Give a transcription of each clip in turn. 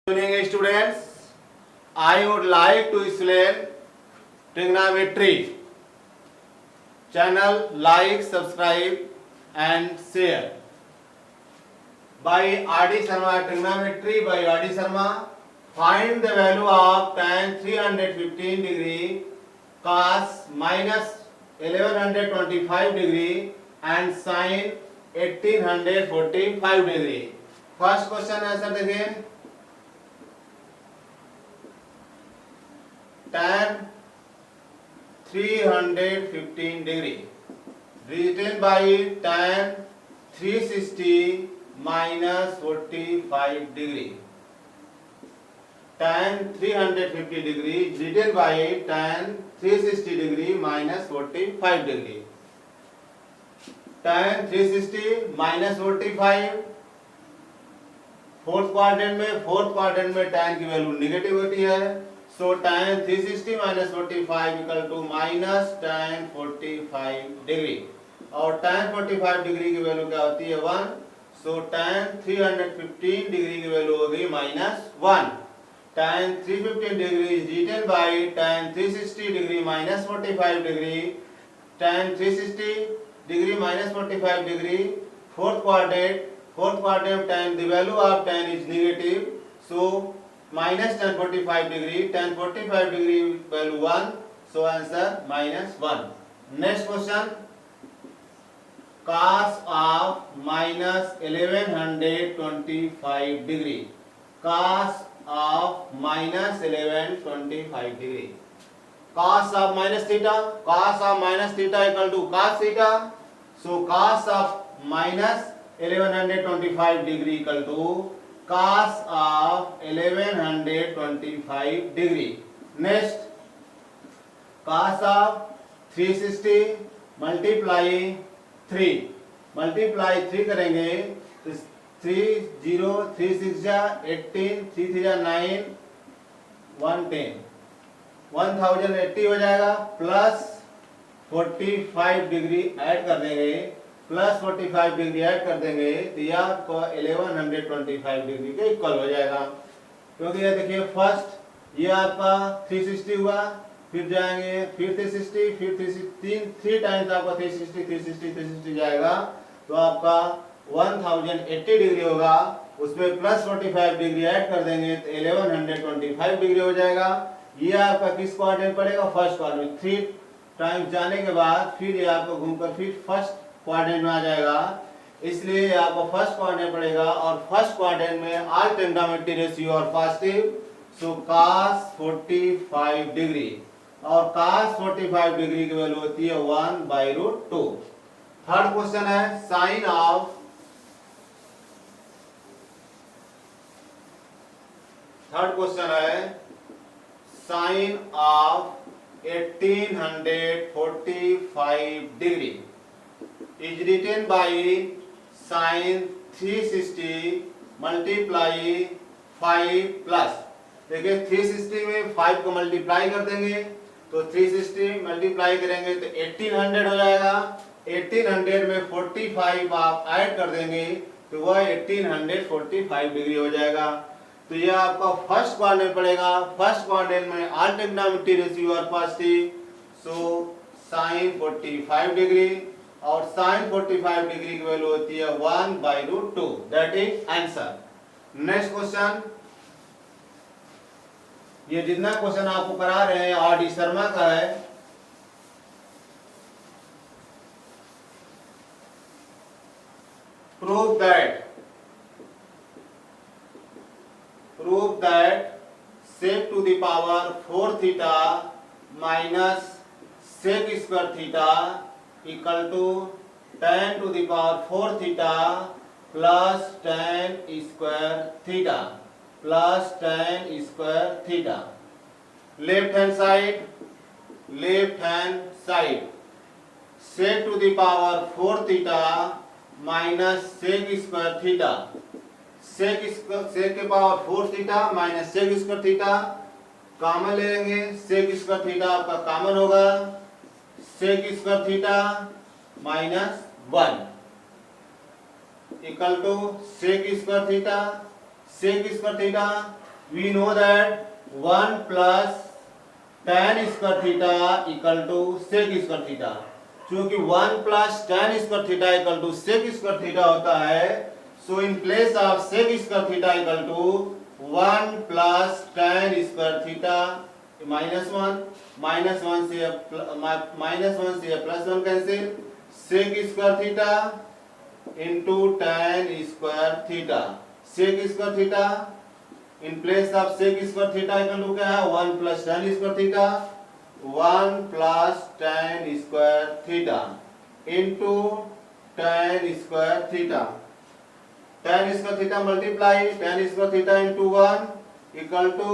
Evening students, I would like to explain trigonometry. Channel like, subscribe and share. By R.D. Sharma, trigonometry by R.D. Sharma. Find the value of tan 315 degree cos minus 1125 degree and sin 1845 degree. First question answer again. Tan 315 degree written by tan 360 minus 45 degree. Tan 350 degree written by tan 360 degree minus 45 degree. Tan 360 minus 45 fourth quadrant में tan की value negative होती है. So tan 360 minus 45 equal to minus tan 45 degree. और tan 45 degree की value क्या होती है 1. So tan 315 degree की वैल्यू होगी minus 1. tan 315 degree is written by tan 360 degree minus 45 degree. tan 360 degree minus 45 degree fourth quadrant tan the value of tan is negative. So minus tan 45 degree, tan 45 degree value 1, so answer minus 1. Next question, cos of minus 1125 degree, cos of minus 1125 degree, cos of minus theta equal to cos theta, so cos of minus 1125 degree equal to cos of 1125 degree. Next, cos of 360 multiply 3 करेंगे तो 3 0 3 6 जा 18 3 3 जा 9 110 1080 हो जाएगा. Plus 45 degree add कर देंगे, plus 45 degree add कर देंगे तो यह आपको 1125 डिग्री के इक्वल हो जाएगा. क्योंकि ये देखिए फर्स्ट ये आपका 360 हुआ, फिर जाएंगे फिर 360 फिर 3 टाइम्स आपका 360 जाएगा तो आपका 1080 डिग्री होगा. उसमें प्लस 45 डिग्री ऐड कर देंगे तो 1125 डिग्री हो जाएगा. ये आपका किस क्वाड्रेंट पड़ेगा? First quadrant. 3 टाइम्स जाने के बाद फिर ये आपको घूमकर फिर फर्स्ट क्वाड्रेंट में आ जाएगा, इसलिए आपको फर्स्ट क्वाड्रेंट पड़ेगा. और फर्स्ट क्वाड्रेंट में all trigonometry ratio are positive, so cos 45 degree और cos 45 डिग्री की वैल्यू होती है 1/√2. थर्ड क्वेश्चन है sine of sine of 1845 degree is written by sin 360 multiply 5 plus. देखिए 360 में 5 को मल्टीप्लाई कर देंगे तो 360 मल्टीप्लाई करेंगे तो 1800 हो जाएगा. 1800 में 45 आप ऐड कर देंगे तो वह 1845 डिग्री हो जाएगा. तो यह आपका फर्स्ट क्वाड्रेंट पड़ेगा. फर्स्ट क्वाड्रेंट में all trigonometry ratio are positive, so sin 45 degree और sin 45 डिग्री की वैल्यू होती है 1/√2. That is answer. Next question, ये जितना क्वेश्चन आपको करा रहे हैं R.D. शर्मा का है. Prove that sec to the power 4 theta minus sec square theta equal to tan to the power 4 theta plus tan square theta plus tan square theta. Left hand side sec to the power 4 theta minus sec square theta. sec के power 4 theta minus sec square theta common ले लेंगे. sec square theta आपका common होगा. sec square theta minus 1 equal to sec square theta we know that 1 plus tan square theta equal to sec square theta। क्योंकि 1 plus tan square theta equal to sec square theta होता है, so in place of sec square theta equal to 1 plus tan square theta minus 1 से plus 1 cancel, sec square theta into tan square theta। sec square theta in place of sec square theta equal to क्या है, 1 plus tan square theta, 1 plus tan square theta into tan square theta। tan square theta multiply tan square theta into 1 equal to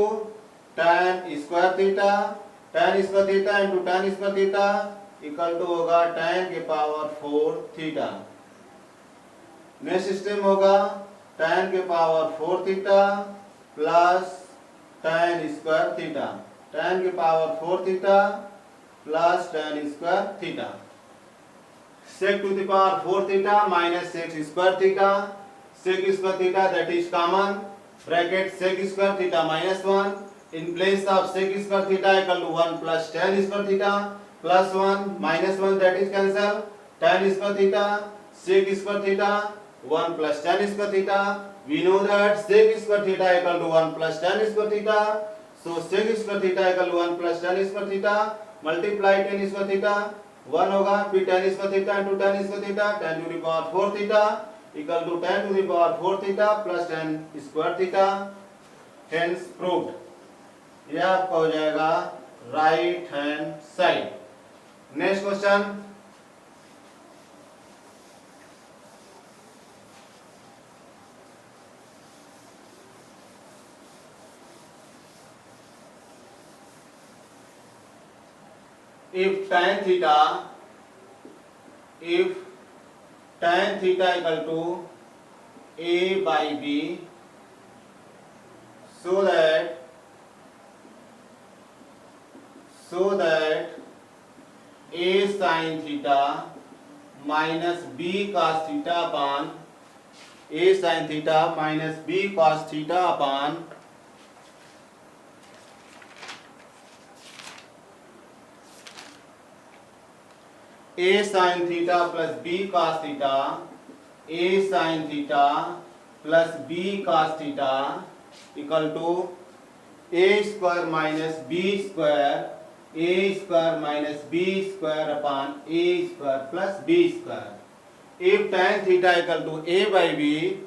tan square theta। tan square theta into tan square theta equal to होगा tan के power 4 theta. Next system होगा tan के power 4 theta plus tan square theta. tan के power 4 theta plus tan square theta. sec to the power 4 theta minus sec square theta। sec square theta that is common, bracket sec square theta minus 1 in place of sec square theta equal to 1 plus tan square theta plus 1 minus 1 that is cancel, tan square theta sec square theta 1 plus tan square theta। We know that sec square theta equal to 1 plus tan square theta, so sec square theta equal to 1 plus tan square theta multiply tan square theta 1 होगा, फिर tan square theta into tan square theta tan to the power 4 theta equal to tan to the power 4 theta plus tan square theta, hence proved। यह आपका हो जाएगा right hand side. Next question, if tan theta equal to a by b, so that a sin theta minus b cos theta upon a sin theta minus b cos theta upon a sin theta plus b cos theta, a sin theta plus b cos theta equal to a square minus b square, a square minus b square upon a square plus b square। If tan theta equal to a by b,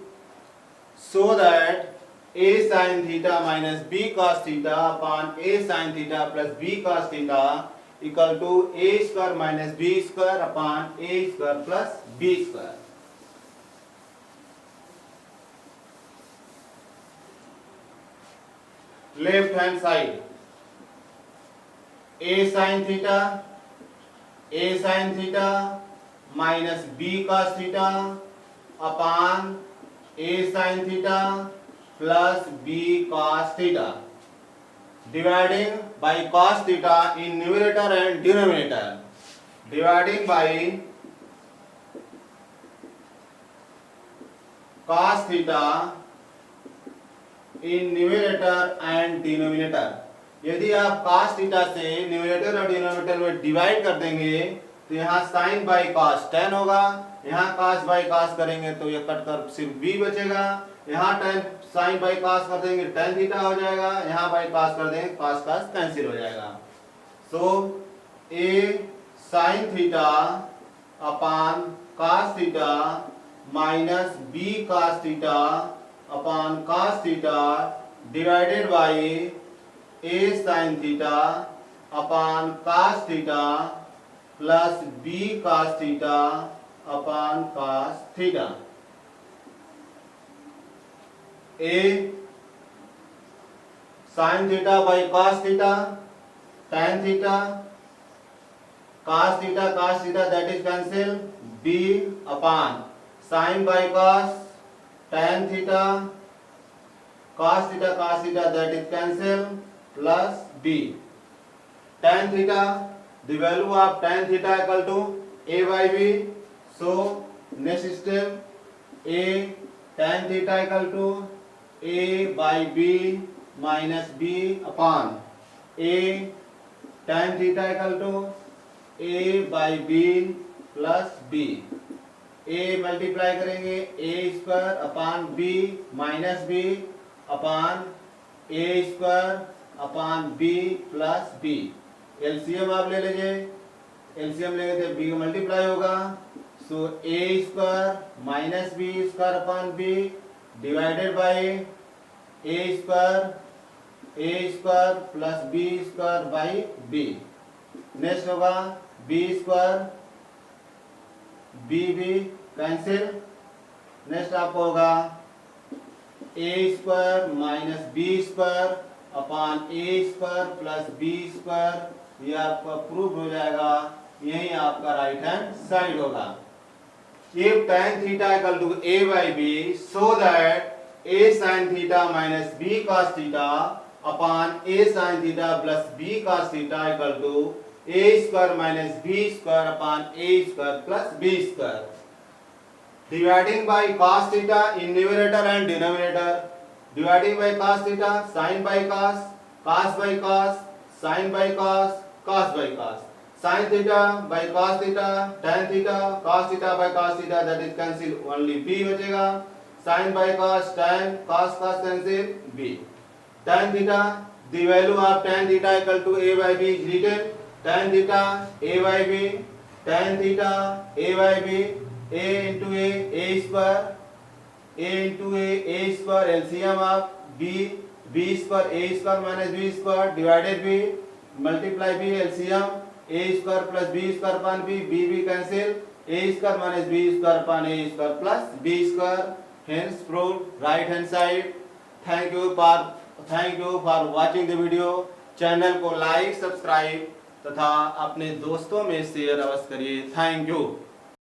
so that a sin theta minus b cos theta upon a sin theta plus b cos theta equal to a square minus b square upon a square plus b square। Left hand side a sin theta minus b cos theta upon a sin theta plus b cos theta, dividing by cos theta in numerator and denominator, dividing by cos theta in numerator and denominator। यदि आप cos theta से numerator और denominator में divide कर देंगे तो यहाँ sin by cos tan होगा, यहाँ cos बाई cos करेंगे तो ये कट कर सिर्फ b बचेगा, यहाँ tan sin बाई cos कर देंगे tan थीटा हो जाएगा, यहाँ बाई cos कर देंगे cos cos कैंसिल हो जाएगा। सो a sin theta upon cos theta minus b cos theta upon cos theta divided by a sin theta upon cos theta plus b cos theta upon cos theta. a sin theta by cos theta tan theta cos theta that is cancel, b upon sin by cos tan theta cos theta that is cancel plus b tan theta, the value of tan theta equal to a by b, so next step a tan theta equal to a by b minus B upon A tan theta equal to A by B plus B. A multiply करेंगे A square upon B minus B upon A square upon B plus B. LCM आप ले लीजिए, LCM लेंगे तो B का multiply होगा, so A square minus B square upon B divided by A square plus B square by B. Next होगा B square B cancel. Next आपको होगा A square minus B square upon A square plus B square. ये आपका proof हो जाएगा, यही आपका right hand side होगा। If tan theta equal to a by b, so that a sin theta minus b cos theta upon a sin theta plus b cos theta equal to a square minus b square upon a square plus b square. Dividing by cos theta in numerator and denominator. Dividing by cos theta, sin by cos, cos by cos, sin by cos, cos by cos. Sin theta by cos theta, tan theta, cos theta by cos theta, that is cancel, only b बचेगा। sin by cos, tan, cos cancel, b. Tan theta, the value of tan theta equal to a by b is written, tan theta a by b, tan theta a by b, a into a square, a into a square, LCM of b square, a square minus b square divided b, multiply b, LCM a square plus b square upon b cancel, a square minus b square upon a square plus b square, hence proved right hand side. Thank you for watching the video. Channel को like subscribe तथा अपने दोस्तों में share अवश्य करिए। Thank you.